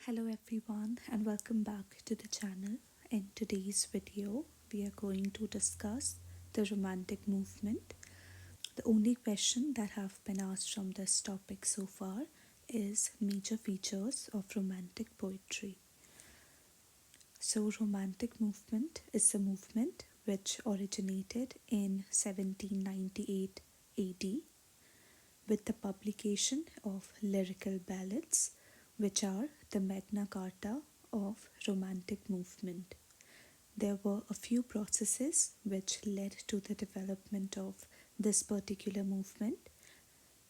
Hello everyone and welcome back to the channel. In today's video, we are going to discuss the Romantic movement. The only question that have been asked from this topic so far is major features of Romantic poetry. So Romantic movement is a movement which originated in 1798 AD with the publication of lyrical ballads, which are the Magna Carta of Romantic movement. There were a few processes which led to the development of this particular movement.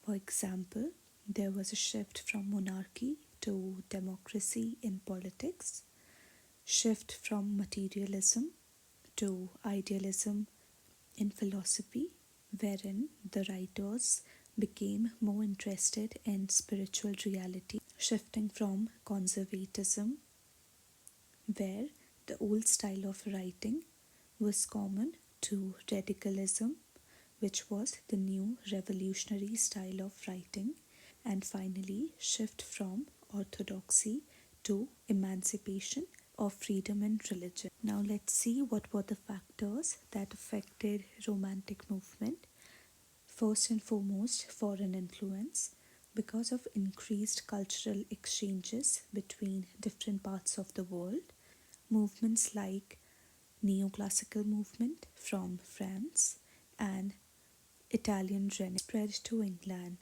For example, there was a shift from monarchy to democracy in politics, shift from materialism to idealism in philosophy, wherein the writers became more interested in spiritual reality, shifting from conservatism, where the old style of writing was common, to radicalism, which was the new revolutionary style of writing, and finally shift from orthodoxy to emancipation or freedom in religion. Now let's see what were the factors that affected Romantic movement. First and foremost, foreign influence. Because of increased cultural exchanges between different parts of the world, movements like neoclassical movement from France and Italian Renaissance spread to England,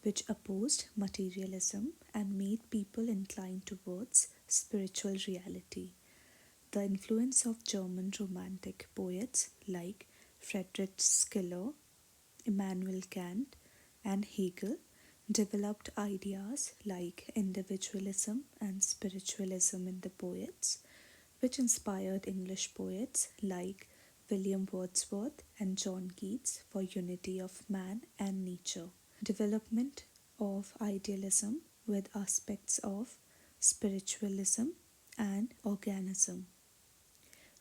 which opposed materialism and made people inclined towards spiritual reality. The influence of German Romantic poets like Friedrich Schiller, Immanuel Kant, and Hegel developed ideas like individualism and spiritualism in the poets, which inspired English poets like William Wordsworth and John Keats for unity of man and nature. Development of idealism with aspects of spiritualism and organism.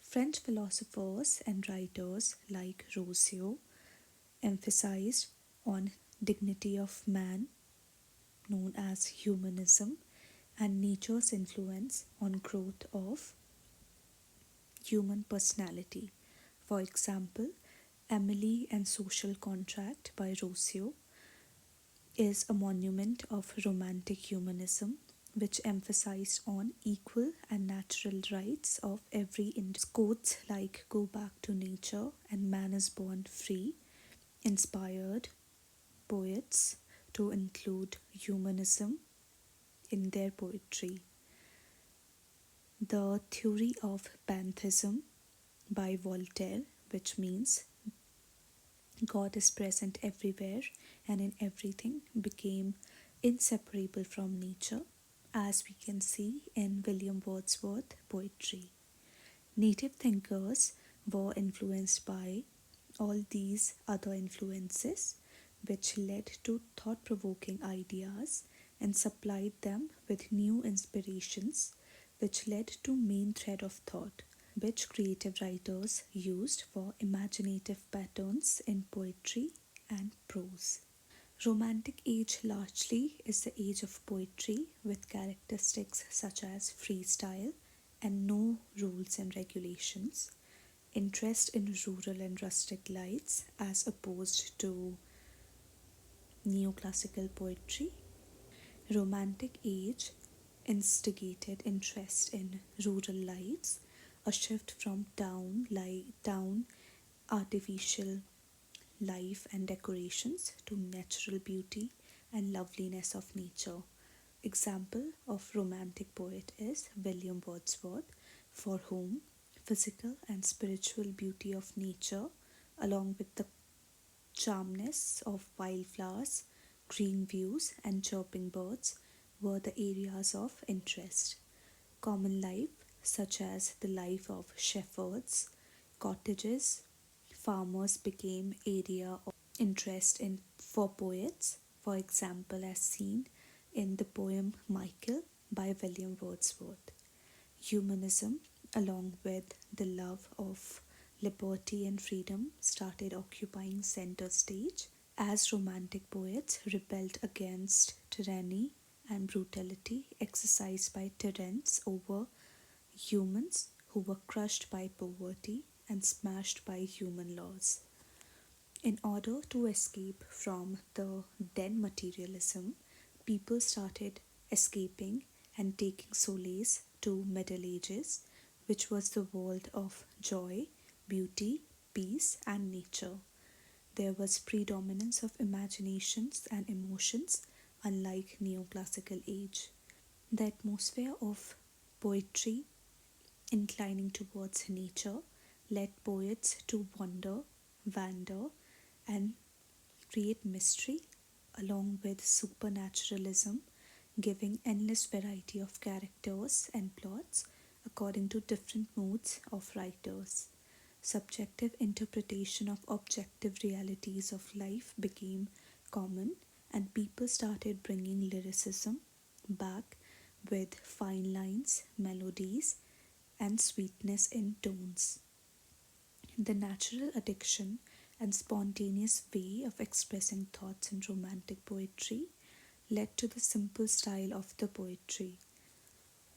French philosophers and writers like Rousseau emphasized on dignity of man, known as humanism, and nature's influence on growth of human personality. For example, Emily and Social Contract by Rousseau is a monument of romantic humanism which emphasized on equal and natural rights of every individual. Quotes like "Go back to nature" and "Man is born free" inspired poets to include humanism in their poetry. The theory of pantheism by Voltaire, which means God is present everywhere and in everything, became inseparable from nature, as we can see in William Wordsworth poetry. Native thinkers were influenced by all these other influences, which led to thought provoking ideas and supplied them with new inspirations, which led to main thread of thought, which creative writers used for imaginative patterns in poetry and prose. Romantic age largely is the age of poetry with characteristics such as freestyle and no rules and regulations, interest in rural and rustic lights as opposed to neoclassical poetry. Romantic age instigated interest in rural lights, a shift from town artificial life and decorations to natural beauty and loveliness of nature. Example of romantic poet is William Wordsworth, for whom physical and spiritual beauty of nature, along with the charmness of wildflowers, green views, and chirping birds, were the areas of interest. Common life, such as the life of shepherds, cottages, farmers, became area of interest in for poets, for example, as seen in the poem Michael by William Wordsworth. Humanism, along with the love of liberty and freedom, started occupying center stage as romantic poets rebelled against tyranny and brutality exercised by tyrants over humans who were crushed by poverty and smashed by human laws. In order to escape from the then materialism, people started escaping and taking solace to Middle Ages, which was the world of joy, beauty, peace, and nature. There was predominance of imaginations and emotions, unlike neoclassical age. The atmosphere of poetry inclining towards nature led poets to wander, and create mystery along with supernaturalism, giving endless variety of characters and plots according to different moods of writers. Subjective interpretation of objective realities of life became common, and people started bringing lyricism back with fine lines, melodies, and sweetness in tones. The natural addiction and spontaneous way of expressing thoughts in romantic poetry led to the simple style of the poetry.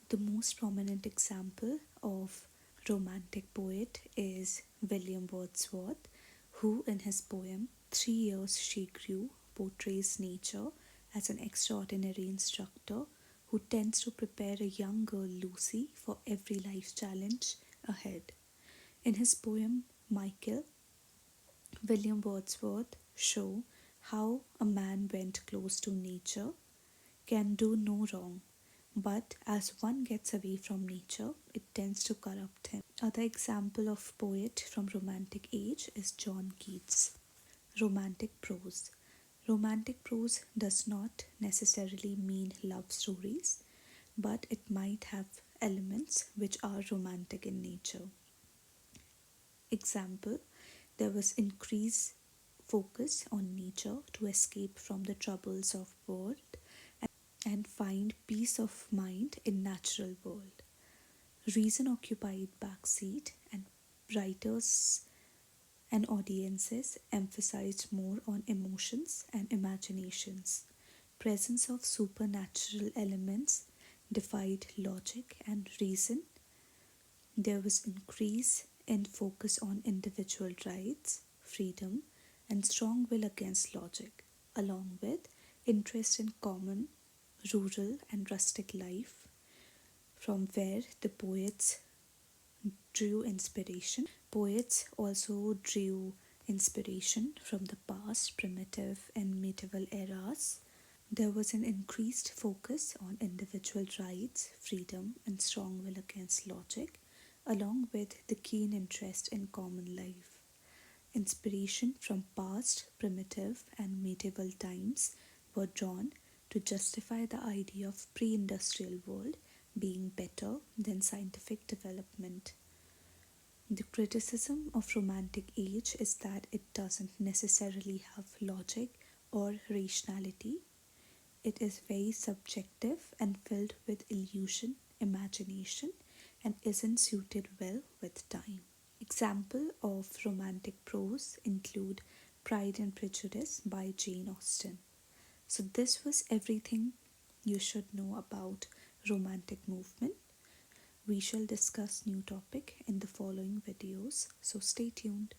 The most prominent example of romantic poet is William Wordsworth, who in his poem 3 Years She Grew portrays nature as an extraordinary instructor who tends to prepare a young girl Lucy for every life challenge ahead. In his poem Michael, William Wordsworth show how a man went close to nature can do no wrong, but as one gets away from nature, it tends to corrupt him. Other example of poet from romantic age is John Keats. Romantic prose. Romantic prose does not necessarily mean love stories, but it might have elements which are romantic in nature. Example, there was increased focus on nature to escape from the troubles of world and find peace of mind in natural world. Reason occupied backseat, and writers and audiences emphasized more on emotions and imaginations. Presence of supernatural elements defied logic and reason. There was increase in focus on individual rights, freedom, and strong will against logic, along with interest in common, rural, and rustic life, from where the poets drew inspiration. Poets also drew inspiration from the past, primitive, and medieval eras. There was an increased focus on individual rights, freedom, and strong will against logic, along with the keen interest in common life. Inspiration from past, primitive, and medieval times were drawn to justify the idea of pre-industrial world being better than scientific development. The criticism of Romantic Age is that it doesn't necessarily have logic or rationality. It is very subjective and filled with illusion, imagination, and isn't suited well with time. Example of romantic prose include Pride and Prejudice by Jane Austen. So this was everything you should know about romantic movement. We shall discuss new topic in the following videos, so stay tuned.